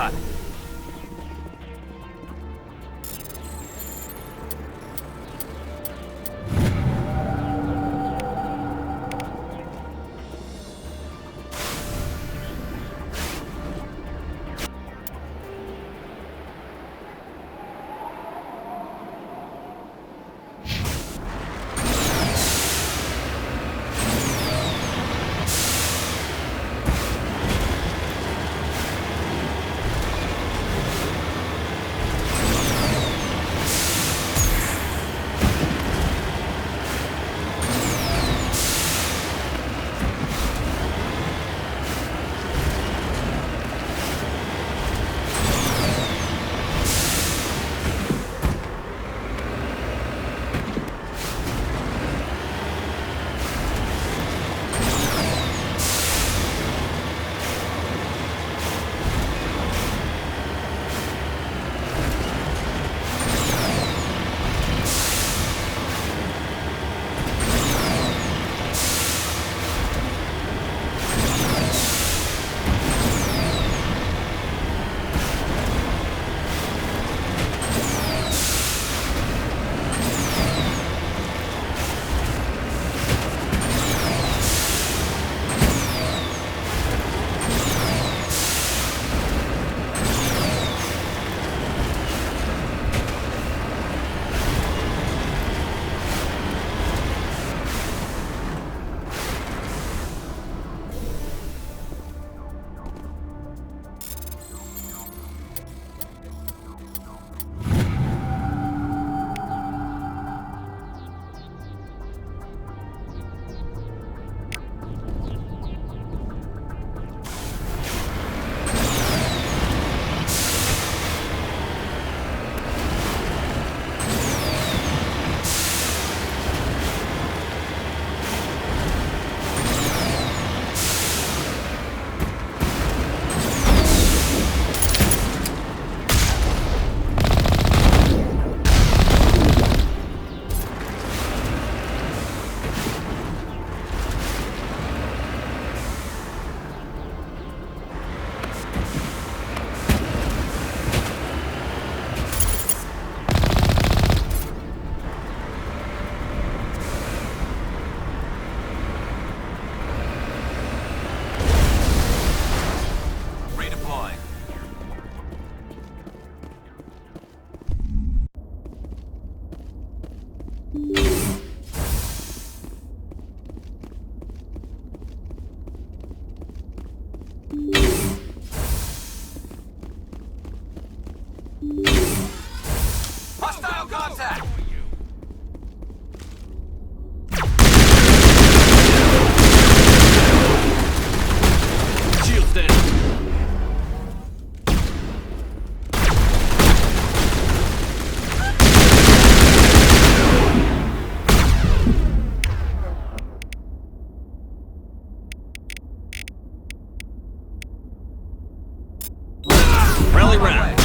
Got it. Hostile contact! Shields down. Rally round.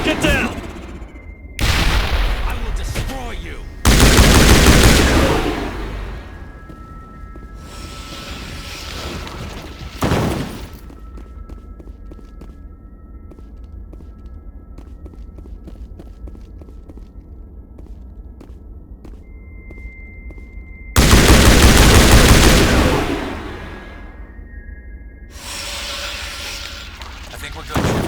Get down! I will destroy you! I think we're good.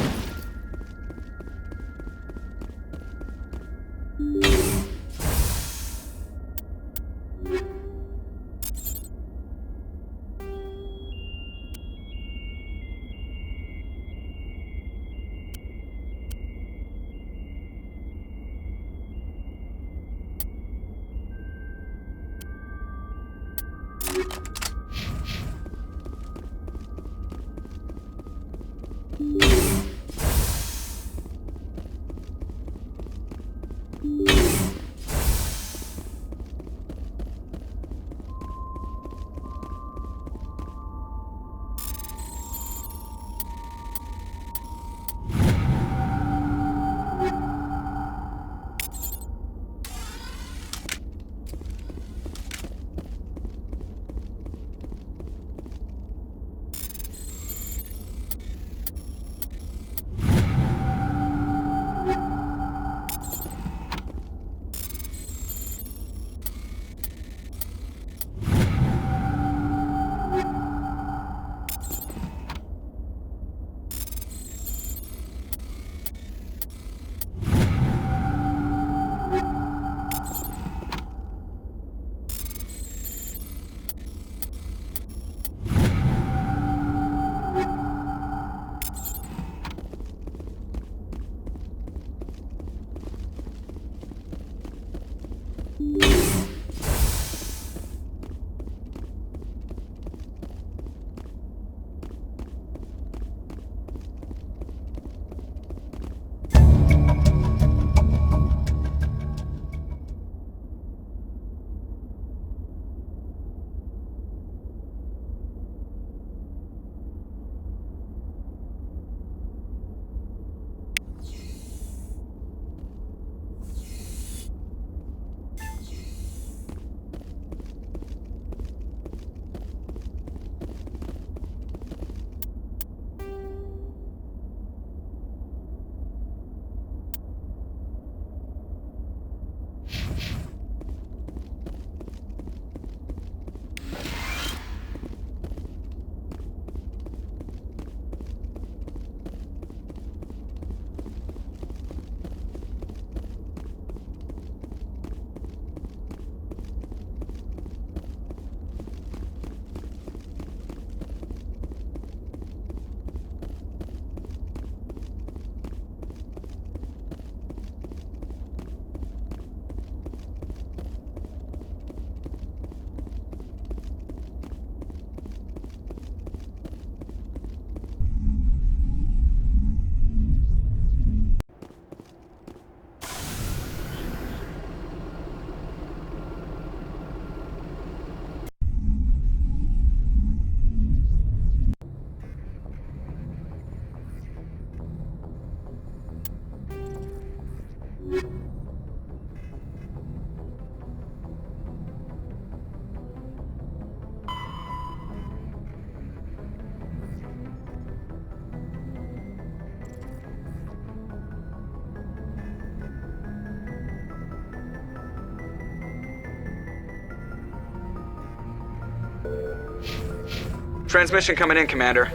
Transmission coming in, Commander.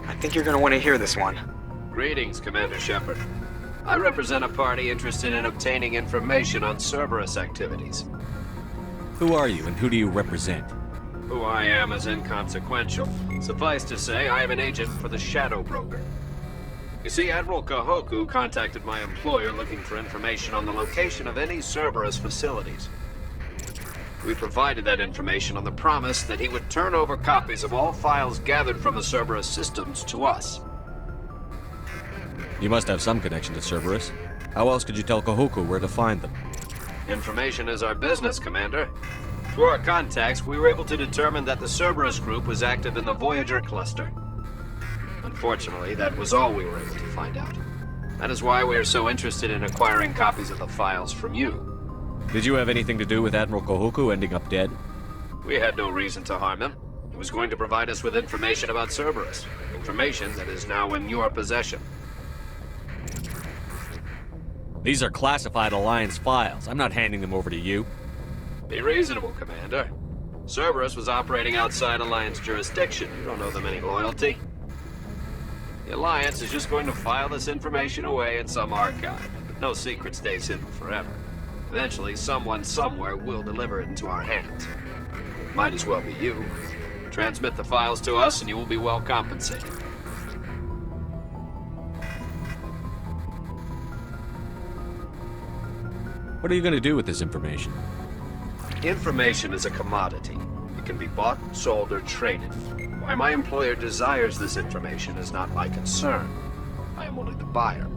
I think you're gonna want to hear this one. Greetings, Commander Shepard. I represent a party interested in obtaining information on Cerberus activities. Who are you, and who do you represent? Who I am is inconsequential. Suffice to say, I am an agent for the Shadow Broker. You see, Admiral Kahoku contacted my employer looking for information on the location of any Cerberus facilities. We provided that information on the promise that he would turn over copies of all files gathered from the Cerberus systems to us. You must have some connection to Cerberus. How else could you tell Kahoku where to find them? Information is our business, Commander. Through our contacts, we were able to determine that the Cerberus group was active in the Voyager cluster. Unfortunately, that was all we were able to find out. That is why we are so interested in acquiring copies of the files from you. Did you have anything to do with Admiral Kahoku ending up dead? We had no reason to harm him. He was going to provide us with information about Cerberus. Information that is now in your possession. These are classified Alliance files. I'm not handing them over to you. Be reasonable, Commander. Cerberus was operating outside Alliance jurisdiction. You don't owe them any loyalty. The Alliance is just going to file this information away in some archive. But no secret stays hidden forever. Eventually, someone somewhere will deliver it into our hands. Might as well be you. Transmit the files to us and you will be well compensated. What are you going to do with this information? Information is a commodity. It can be bought, sold, or traded. Why my employer desires this information is not my concern. I am only the buyer.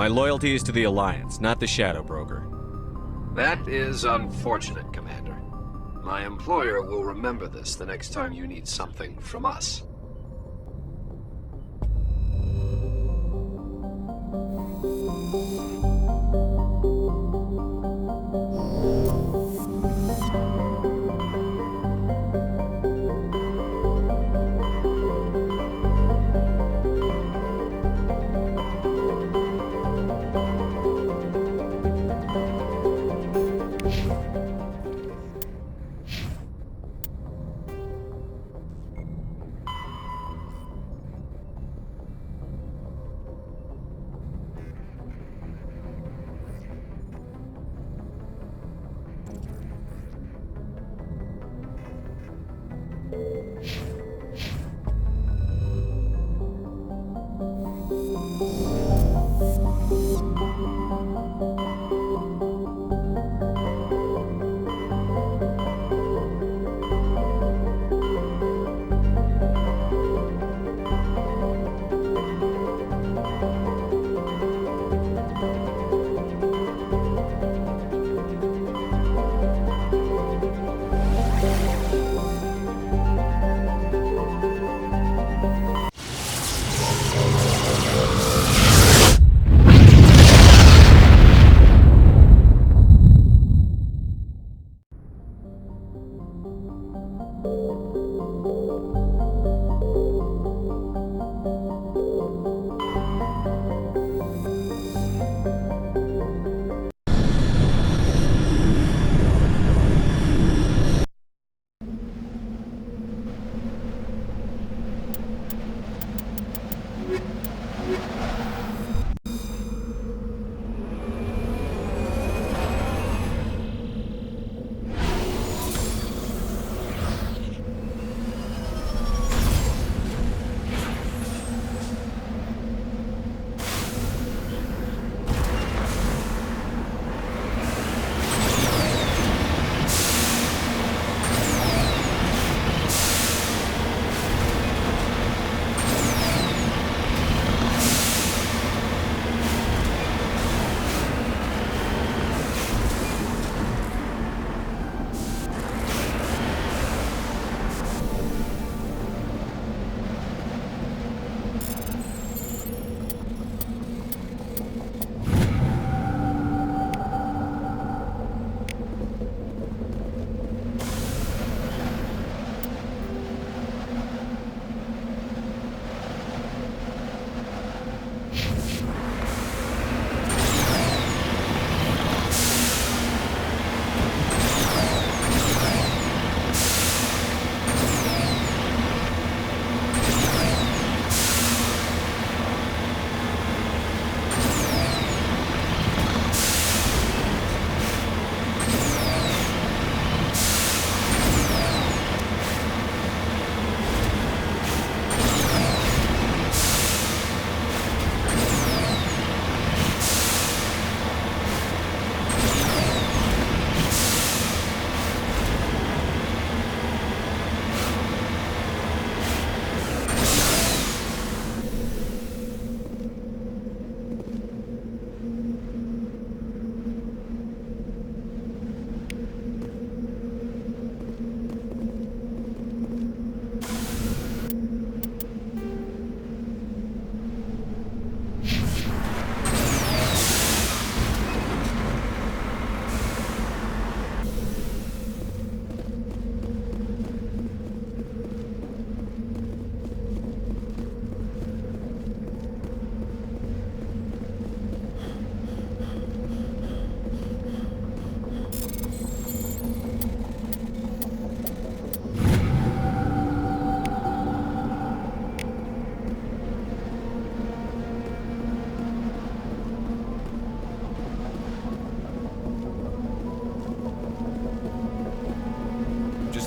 My loyalty is to the Alliance, not the Shadow Broker. That is unfortunate, Commander. My employer will remember this the next time you need something from us.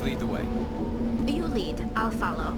lead the way. You lead, I'll follow.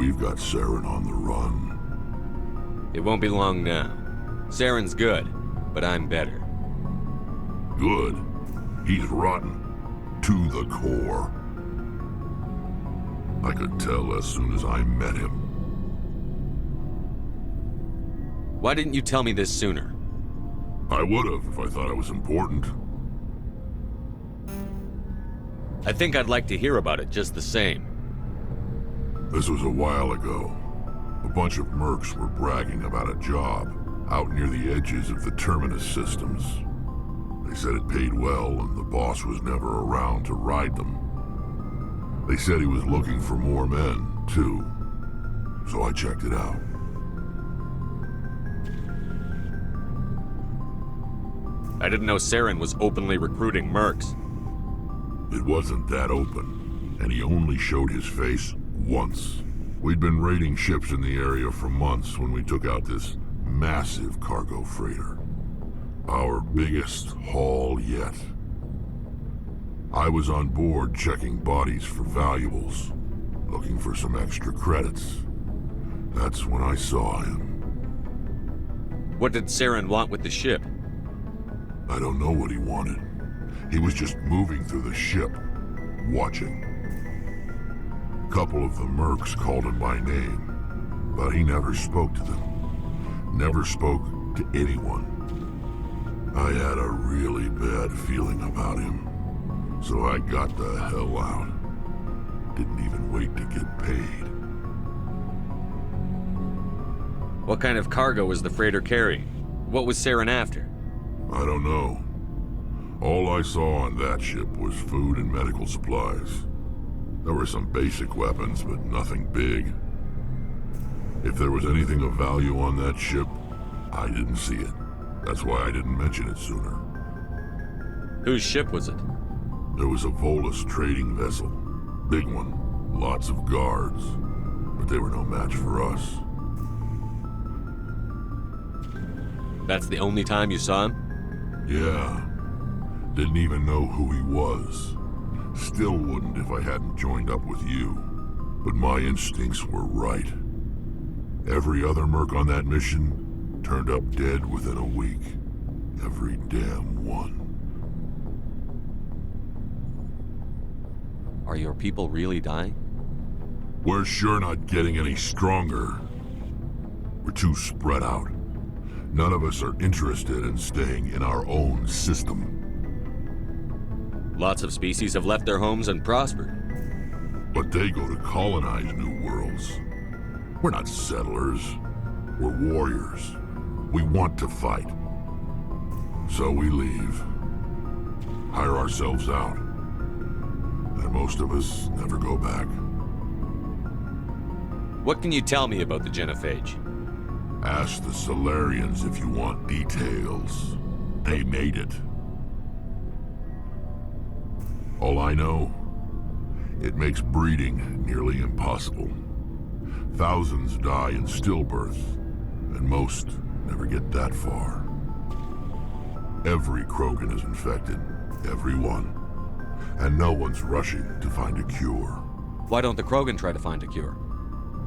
we've got Saren on the run. It won't be long now. Saren's good, but I'm better. Good? He's rotten. To the core. I could tell as soon as I met him. Why didn't you tell me this sooner? I would've if I thought it was important. I think I'd like to hear about it just the same. This was a while ago. A bunch of mercs were bragging about a job out near the edges of the Terminus systems. They said it paid well and the boss was never around to ride them. They said he was looking for more men, too. So I checked it out. I didn't know Saren was openly recruiting mercs. It wasn't that open, and he only showed his face once. We'd been raiding ships in the area for months when we took out this massive cargo freighter. Our biggest haul yet. I was on board checking bodies for valuables, looking for some extra credits. That's when I saw him. What did Saren want with the ship? I don't know what he wanted. He was just moving through the ship, watching. A couple of the mercs called him by name, but he never spoke to them. Never spoke to anyone. I had a really bad feeling about him, so I got the hell out. Didn't even wait to get paid. What kind of cargo was the freighter carrying? What was Saren after? I don't know. All I saw on that ship was food and medical supplies. There were some basic weapons, but nothing big. If there was anything of value on that ship, I didn't see it. That's why I didn't mention it sooner. Whose ship was it? There was a Volus trading vessel. Big one. Lots of guards. But they were no match for us. That's the only time you saw him? Yeah. Didn't even know who he was. Still wouldn't if I hadn't joined up with you. But my instincts were right. Every other merc on that mission turned up dead within a week. Every damn one. Are your people really dying? We're sure not getting any stronger. We're too spread out. None of us are interested in staying in our own system. Lots of species have left their homes and prospered. But they go to colonize new worlds. We're not settlers. We're warriors. We want to fight. So we leave. Hire ourselves out. And most of us never go back. What can you tell me about the Genophage? Ask the Solarians if you want details. They made it. All I know, it makes breeding nearly impossible. Thousands die in stillbirth, and most never get that far. Every Krogan is infected, every one. And no one's rushing to find a cure. Why don't the Krogan try to find a cure?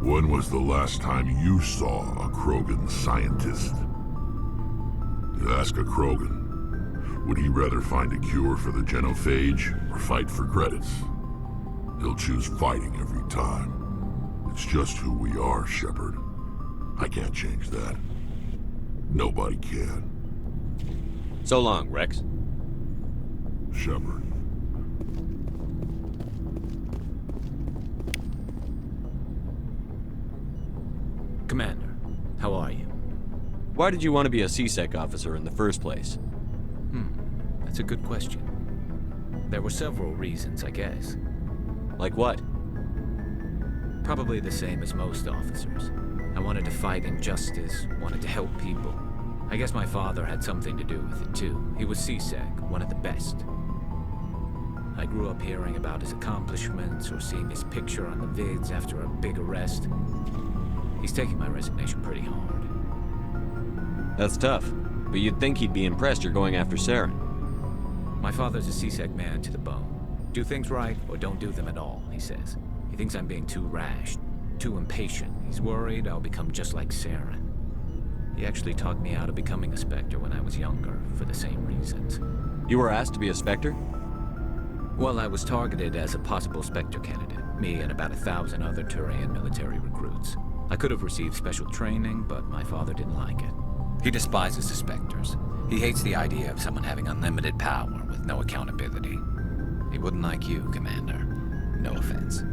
When was the last time you saw a Krogan scientist? You ask a Krogan, would he rather find a cure for the Genophage or fight for credits? He'll choose fighting every time. It's just who we are, Shepard. I can't change that. Nobody can. So long, Rex. Shepard. Commander, how are you? Why did you want to be a C-Sec officer in the first place? That's a good question. There were several reasons, I guess. Like what? Probably the same as most officers. I wanted to fight injustice, wanted to help people. I guess my father had something to do with it too. He was C-Sec, one of the best. I grew up hearing about his accomplishments or seeing his picture on the vids after a big arrest. He's taking my resignation pretty hard. That's tough, but you'd think he'd be impressed you're going after Saren. My father's a C-Sec man to the bone. Do things right or don't do them at all, he says. He thinks I'm being too rash. too impatient. He's worried I'll become just like Saren. He actually talked me out of becoming a Spectre when I was younger, for the same reasons. You were asked to be a Spectre? Well, I was targeted as a possible Spectre candidate, me and about 1,000 other Turian military recruits. I could have received special training, but my father didn't like it. He despises the Spectres. He hates the idea of someone having unlimited power with no accountability. He wouldn't like you, Commander. No offense.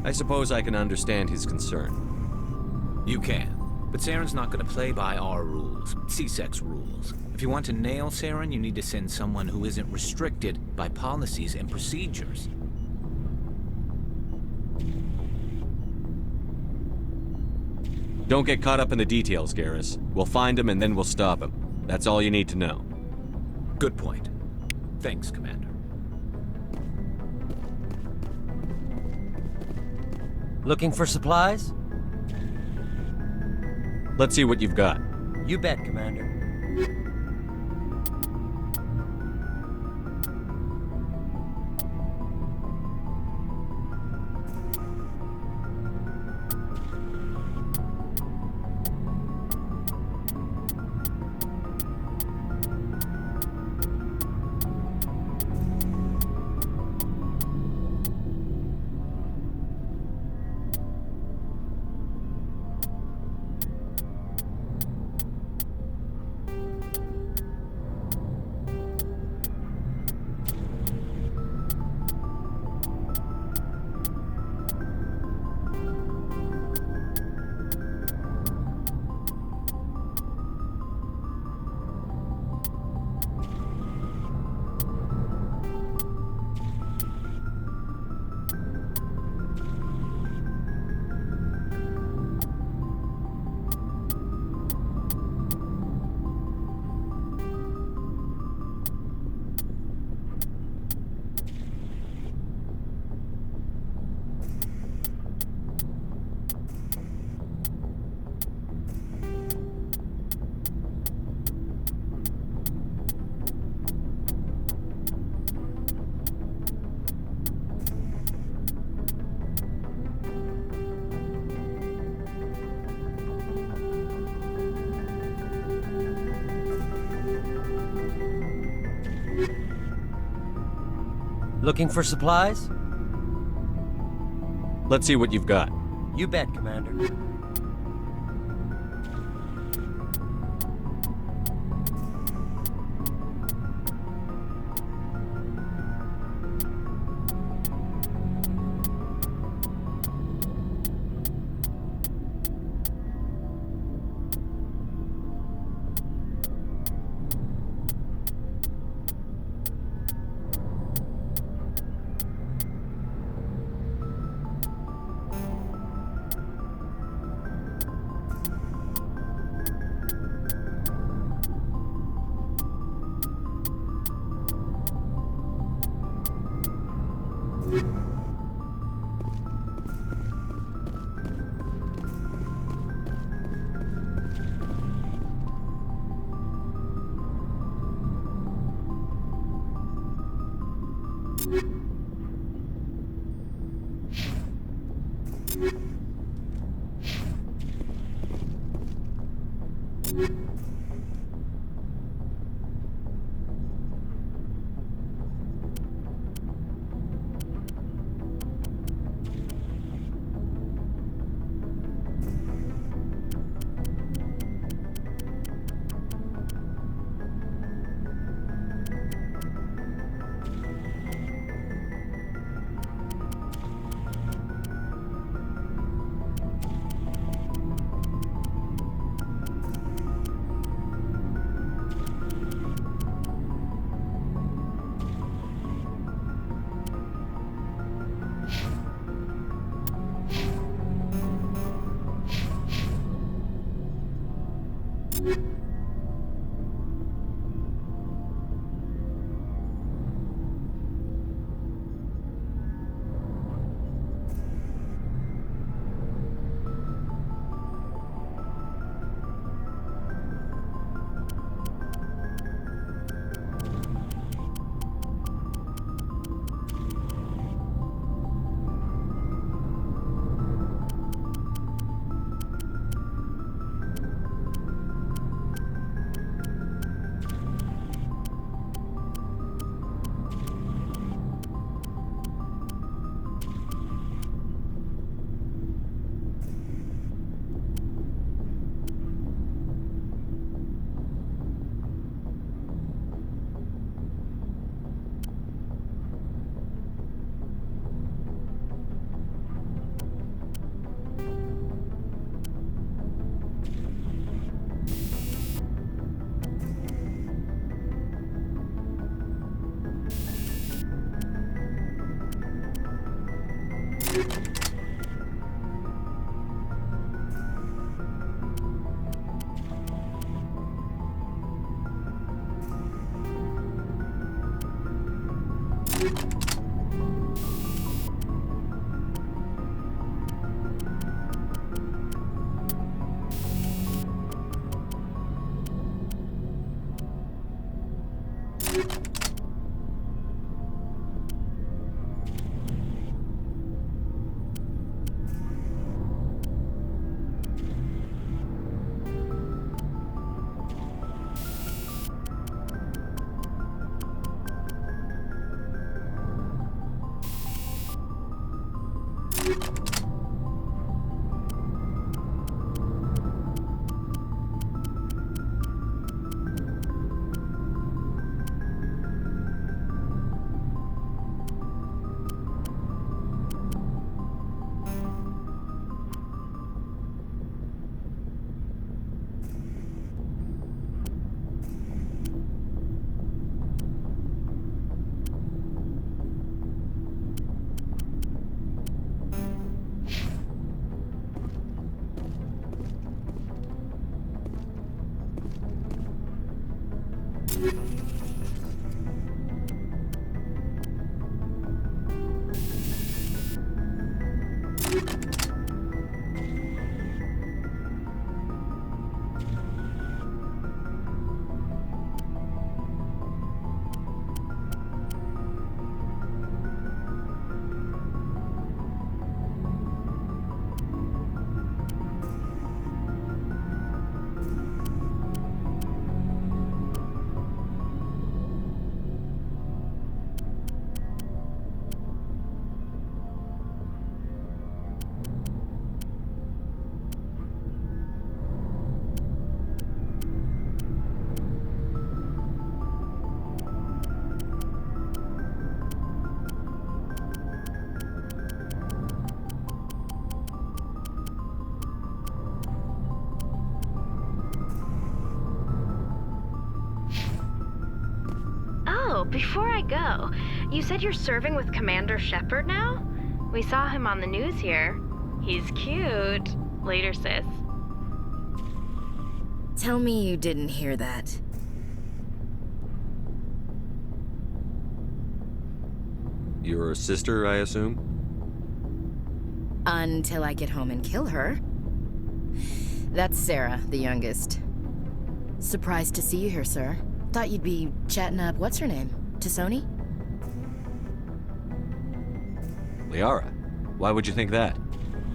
I suppose I can understand his concern. You can. But Saren's not going to play by our rules, C-Sec's rules. If you want to nail Saren, you need to send someone who isn't restricted by policies and procedures. Don't get caught up in the details, Garrus. We'll find him and then we'll stop him. That's all you need to know. Good point. Thanks, Commander. Looking for supplies? Let's see what you've got. You bet, Commander. Looking for supplies? Let's see what you've got. You bet, Commander. Oh, before I go, you said you're serving with Commander Shepard now? We saw him on the news here. He's cute. Later, sis. Tell me you didn't hear that. Your sister, I assume? Until I get home and kill her. That's Sarah, the youngest. Surprised to see you here, sir. Thought you'd be chatting up, what's her name? Tassoni? Liara. Why would you think that?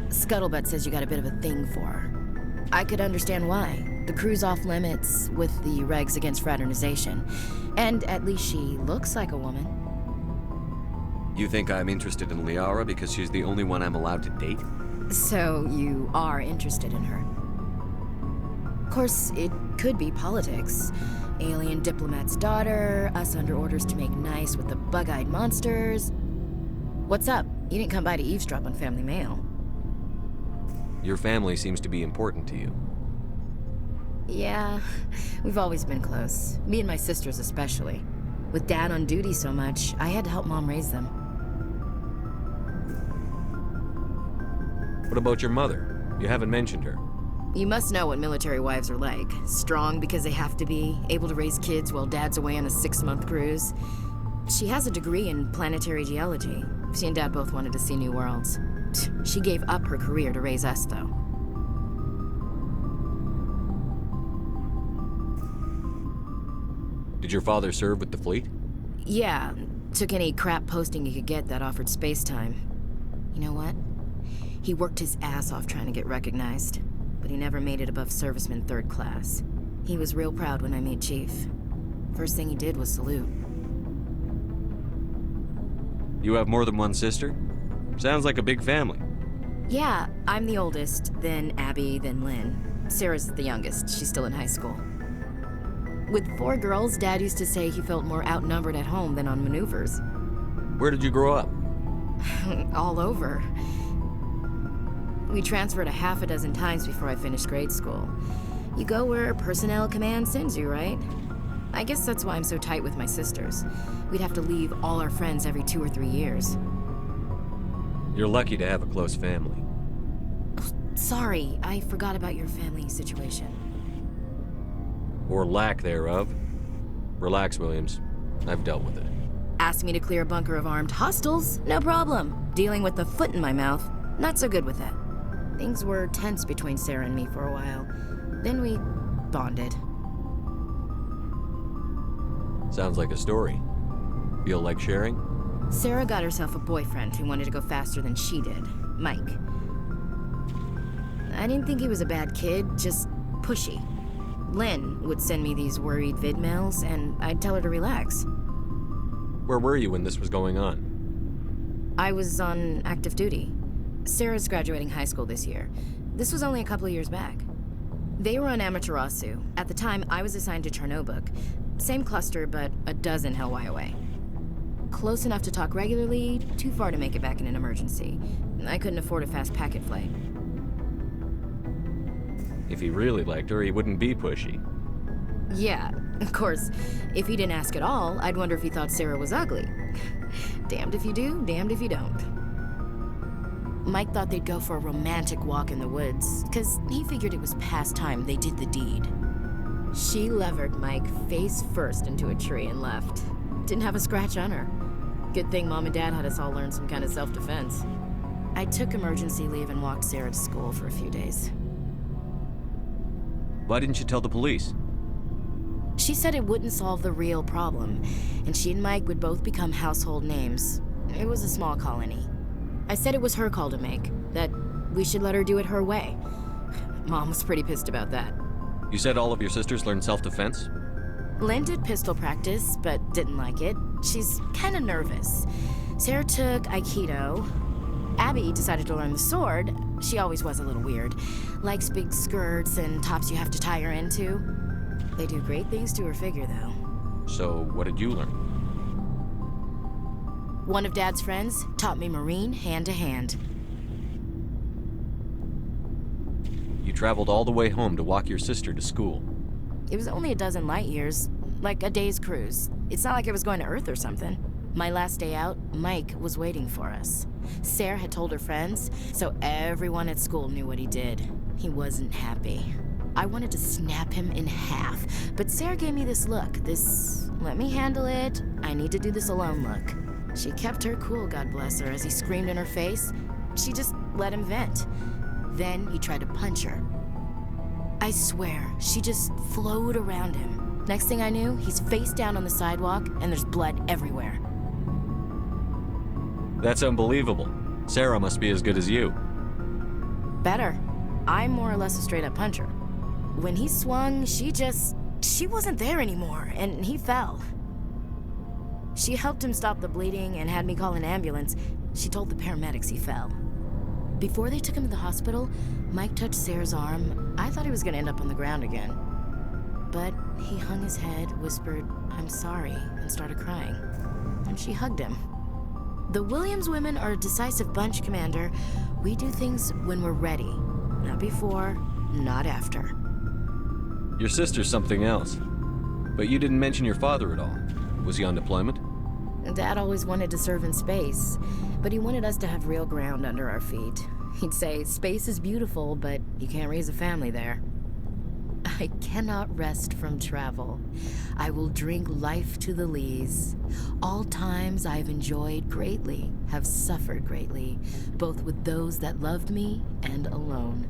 Scuttlebutt says you got a bit of a thing for her. I could understand why. The crew's off limits with the regs against fraternization. And at least she looks like a woman. You think I'm interested in Liara because she's the only one I'm allowed to date? So you are interested in her. Of course, it could be politics. Alien diplomat's daughter, us under orders to make nice with the bug-eyed monsters. What's up? You didn't come by to eavesdrop on Family Mail. Your family seems to be important to you. Yeah, we've always been close. Me and my sisters especially. With Dad on duty so much, I had to help Mom raise them. What about your mother? You haven't mentioned her. You must know what military wives are like. Strong because they have to be, able to raise kids while Dad's away on a 6-month cruise. She has a degree in planetary geology. She and Dad both wanted to see new worlds. She gave up her career to raise us, though. Did your father serve with the fleet? Yeah, took any crap posting he could get that offered space time. You know what? He worked his ass off trying to get recognized, but he never made it above serviceman 3rd class. He was real proud when I made chief. First thing he did was salute. You have more than one sister? Sounds like a big family. Yeah, I'm the oldest, then Abby, then Lynn. Sarah's the youngest. She's still in high school. With 4 girls, Dad used to say he felt more outnumbered at home than on maneuvers. Where did you grow up? All over. We transferred a half a dozen times before I finished grade school. You go where personnel command sends you, right? I guess that's why I'm so tight with my sisters. We'd have to leave all our friends every 2 or 3 years. You're lucky to have a close family. Sorry, I forgot about your family situation. Or lack thereof. Relax, Williams. I've dealt with it. Asked me to clear a bunker of armed hostiles? No problem. Dealing with the foot in my mouth? Not so good with that. Things were tense between Sarah and me for a while. Then we bonded. Sounds like a story. Feel like sharing? Sarah got herself a boyfriend who wanted to go faster than she did, Mike. I didn't think he was a bad kid, just pushy. Lynn would send me these worried vid mails, and I'd tell her to relax. Where were you when this was going on? I was on active duty. Sarah's graduating high school this year. This was only a couple of years back. They were on Amaterasu. At the time, I was assigned to Chernobog. Same cluster, but a dozen Hellwire away. Close enough to talk regularly, too far to make it back in an emergency. I couldn't afford a fast packet flight. If he really liked her, he wouldn't be pushy. Yeah, of course. If he didn't ask at all, I'd wonder if he thought Sarah was ugly. Damned if you do, damned if you don't. Mike thought they'd go for a romantic walk in the woods, because he figured it was past time they did the deed. She levered Mike face first into a tree and left. Didn't have a scratch on her. Good thing Mom and Dad had us all learn some kind of self-defense. I took emergency leave and walked Sarah to school for a few days. Why didn't you tell the police? She said it wouldn't solve the real problem, and she and Mike would both become household names. It was a small colony. I said it was her call to make, that we should let her do it her way. Mom was pretty pissed about that. You said all of your sisters learned self-defense? Lynn did pistol practice, but didn't like it. She's kind of nervous. Sarah took Aikido. Abby decided to learn the sword. She always was a little weird. Likes big skirts and tops you have to tie her into. They do great things to her figure, though. So, what did you learn? One of Dad's friends taught me Marine hand to hand. You traveled all the way home to walk your sister to school. It was only a dozen light years, like a day's cruise. It's not like I was going to Earth or something. My last day out, Mike was waiting for us. Sarah had told her friends, so everyone at school knew what he did. He wasn't happy. I wanted to snap him in half, but Sarah gave me this look, this let me handle it, I need to do this alone look. She kept her cool, God bless her, as he screamed in her face. She just let him vent. Then he tried to punch her. I swear, she just flowed around him. Next thing I knew, he's face down on the sidewalk and there's blood everywhere. That's unbelievable. Sarah must be as good as you. Better. I'm more or less a straight-up puncher. When he swung, she wasn't there anymore, and he fell. She helped him stop the bleeding and had me call an ambulance. She told the paramedics he fell. Before they took him to the hospital, Mike touched Sarah's arm. I thought he was gonna end up on the ground again. But he hung his head, whispered, "I'm sorry," and started crying. And she hugged him. The Williams women are a decisive bunch, Commander. We do things when we're ready. Not before, not after. Your sister's something else. But you didn't mention your father at all. Was he on deployment? Dad always wanted to serve in space, but he wanted us to have real ground under our feet. He'd say, space is beautiful, but you can't raise a family there. I cannot rest from travel. I will drink life to the lees. All times I've enjoyed greatly, have suffered greatly, both with those that loved me and alone.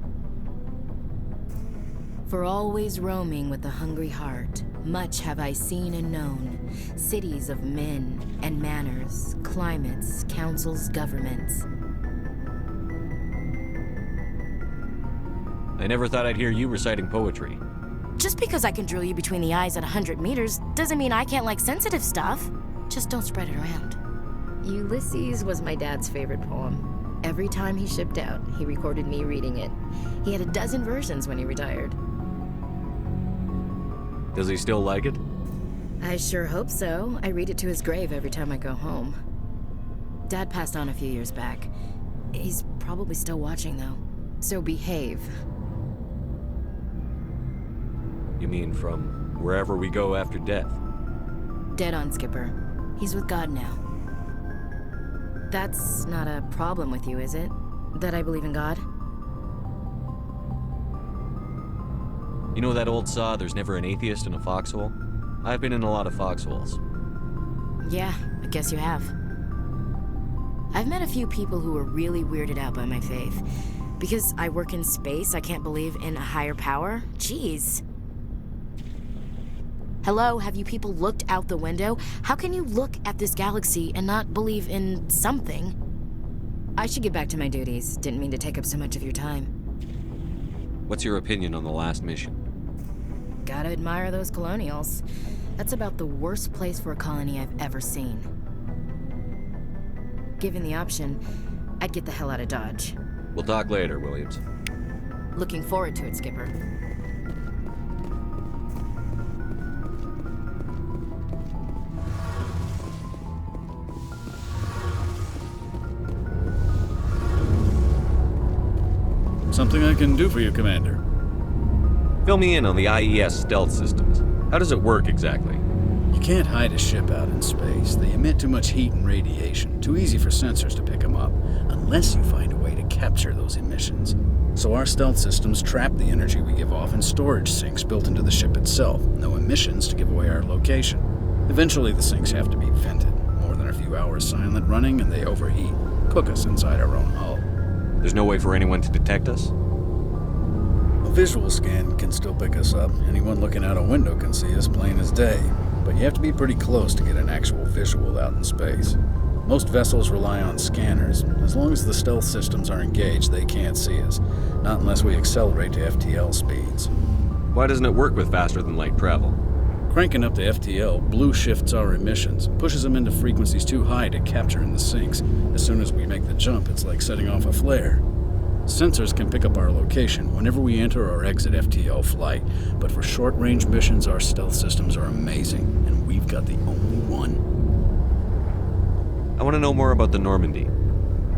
For always roaming with a hungry heart, much have I seen and known, cities of men and manners, climates, councils, governments. I never thought I'd hear you reciting poetry. Just because I can drill you between the eyes at 100 meters doesn't mean I can't like sensitive stuff. Just don't spread it around. Ulysses was my dad's favorite poem. Every time he shipped out, he recorded me reading it. He had a dozen versions when he retired. Does he still like it? I sure hope so. I read it to his grave every time I go home. Dad passed on a few years back. He's probably still watching, though. So behave. You mean from wherever we go after death? Dead on, Skipper. He's with God now. That's not a problem with you, is it? That I believe in God? You know that old saw, there's never an atheist in a foxhole? I've been in a lot of foxholes. Yeah, I guess you have. I've met a few people who were really weirded out by my faith. Because I work in space, I can't believe in a higher power? Jeez. Hello, have you people looked out the window? How can you look at this galaxy and not believe in something? I should get back to my duties. Didn't mean to take up so much of your time. What's your opinion on the last mission? Gotta admire those colonials. That's about the worst place for a colony I've ever seen. Given the option, I'd get the hell out of Dodge. We'll talk later, Williams. Looking forward to it, Skipper. Something I can do for you, Commander. Fill me in on the IES stealth systems. How does it work exactly? You can't hide a ship out in space. They emit too much heat and radiation. Too easy for sensors to pick them up, unless you find a way to capture those emissions. So our stealth systems trap the energy we give off in storage sinks built into the ship itself. No emissions to give away our location. Eventually the sinks have to be vented. More than a few hours silent running and they overheat. Cook us inside our own hull. There's no way for anyone to detect us? A visual scan can still pick us up. Anyone looking out a window can see us plain as day. But you have to be pretty close to get an actual visual out in space. Most vessels rely on scanners. As long as the stealth systems are engaged, they can't see us. Not unless we accelerate to FTL speeds. Why doesn't it work with faster-than-light travel? Cranking up to FTL blue shifts our emissions, pushes them into frequencies too high to capture in the sinks. As soon as we make the jump, it's like setting off a flare. Sensors can pick up our location whenever we enter or exit FTL flight, but for short-range missions, our stealth systems are amazing, and we've got the only one. I want to know more about the Normandy.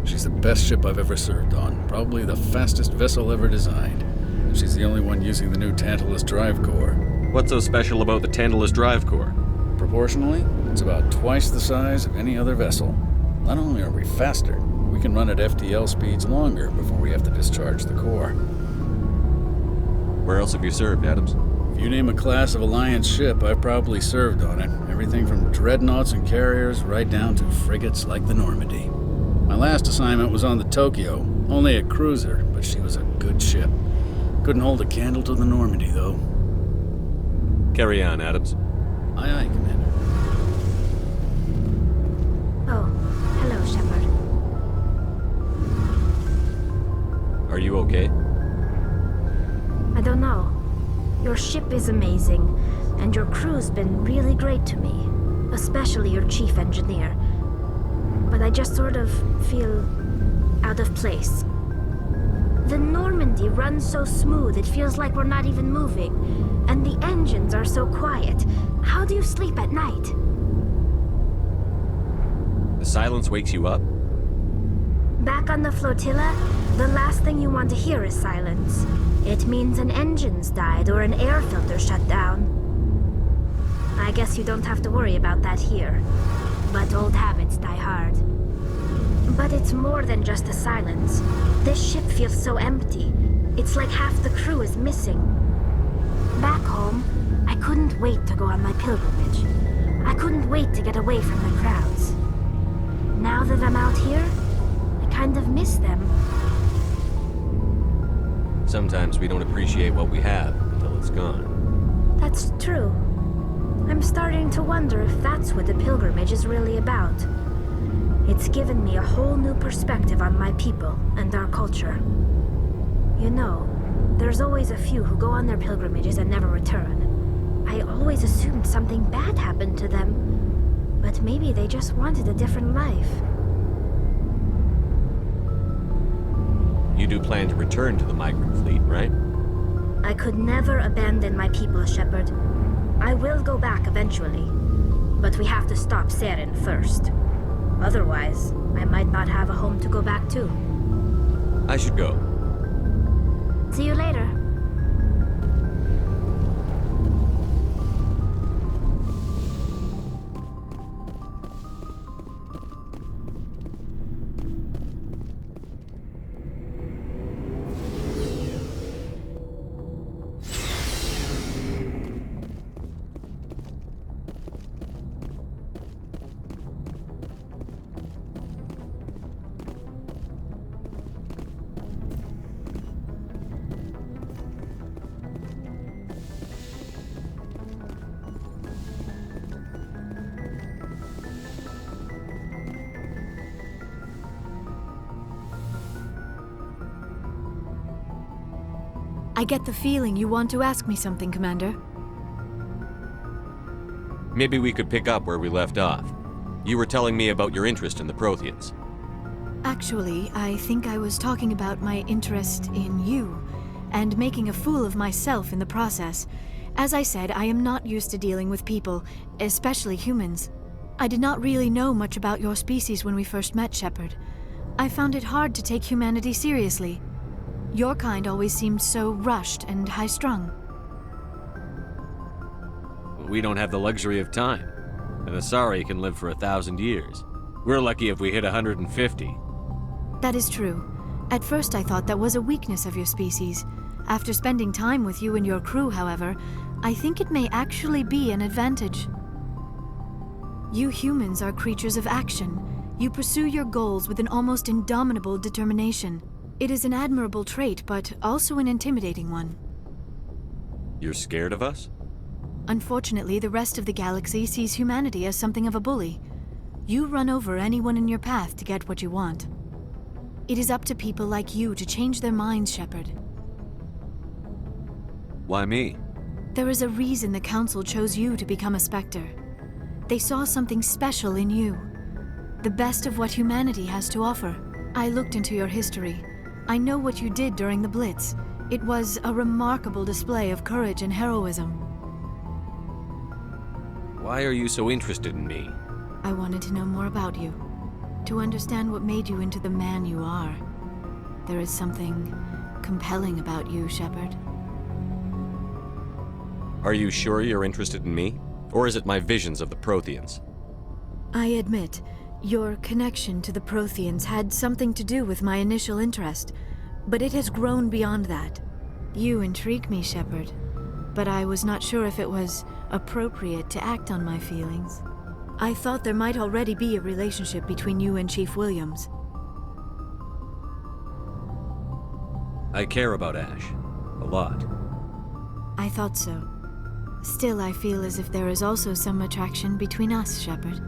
She's the best ship I've ever served on, probably the fastest vessel ever designed. And she's the only one using the new Tantalus drive core. What's so special about the Tantalus drive core? Proportionally, it's about twice the size of any other vessel. Not only are we faster, we can run at FTL speeds longer before we have to discharge the core. Where else have you served, Adams? If you name a class of Alliance ship, I've probably served on it. Everything from dreadnoughts and carriers right down to frigates like the Normandy. My last assignment was on the Tokyo, only a cruiser, but she was a good ship. Couldn't hold a candle to the Normandy, though. Carry on, Adams. Aye, aye, Commander. Oh, hello, Shepard. Are you okay? I don't know. Your ship is amazing, and your crew's been really great to me, especially your chief engineer. But I just sort of feel out of place. The Normandy runs so smooth it feels like we're not even moving, and the engines are so quiet. How do you sleep at night? The silence wakes you up? Back on the flotilla, the last thing you want to hear is silence. It means an engine's died or an air filter shut down. I guess you don't have to worry about that here. But old habits die hard. But it's more than just the silence. This ship feels so empty. It's like half the crew is missing. Back home, I couldn't wait to go on my pilgrimage. I couldn't wait to get away from the crowds. Now that I'm out here, I kind of miss them. Sometimes we don't appreciate what we have until it's gone. That's true. I'm starting to wonder if that's what the pilgrimage is really about. It's given me a whole new perspective on my people and our culture. You know, there's always a few who go on their pilgrimages and never return. I always assumed something bad happened to them, but maybe they just wanted a different life. You do plan to return to the migrant fleet, right? I could never abandon my people, Shepard. I will go back eventually, but we have to stop Saren first. Otherwise, I might not have a home to go back to. I should go. See you later. I get the feeling you want to ask me something, Commander. Maybe we could pick up where we left off. You were telling me about your interest in the Protheans. Actually, I think I was talking about my interest in you, and making a fool of myself in the process. As I said, I am not used to dealing with people, especially humans. I did not really know much about your species when we first met, Shepard. I found it hard to take humanity seriously. Your kind always seemed so rushed and high-strung. We don't have the luxury of time. An Asari can live for 1,000 years. We're lucky if we hit 150. That is true. At first I thought that was a weakness of your species. After spending time with you and your crew, however, I think it may actually be an advantage. You humans are creatures of action. You pursue your goals with an almost indomitable determination. It is an admirable trait, but also an intimidating one. You're scared of us? Unfortunately, the rest of the galaxy sees humanity as something of a bully. You run over anyone in your path to get what you want. It is up to people like you to change their minds, Shepard. Why me? There is a reason the Council chose you to become a Spectre. They saw something special in you. The best of what humanity has to offer. I looked into your history. I know what you did during the Blitz. It was a remarkable display of courage and heroism. Why are you so interested in me? I wanted to know more about you. To understand what made you into the man you are. There is something compelling about you, Shepard. Are you sure you're interested in me? Or is it my visions of the Protheans? I admit, your connection to the Protheans had something to do with my initial interest, but it has grown beyond that. You intrigue me, Shepard, but I was not sure if it was appropriate to act on my feelings. I thought there might already be a relationship between you and Chief Williams. I care about Ash. A lot. I thought so. Still, I feel as if there is also some attraction between us, Shepard.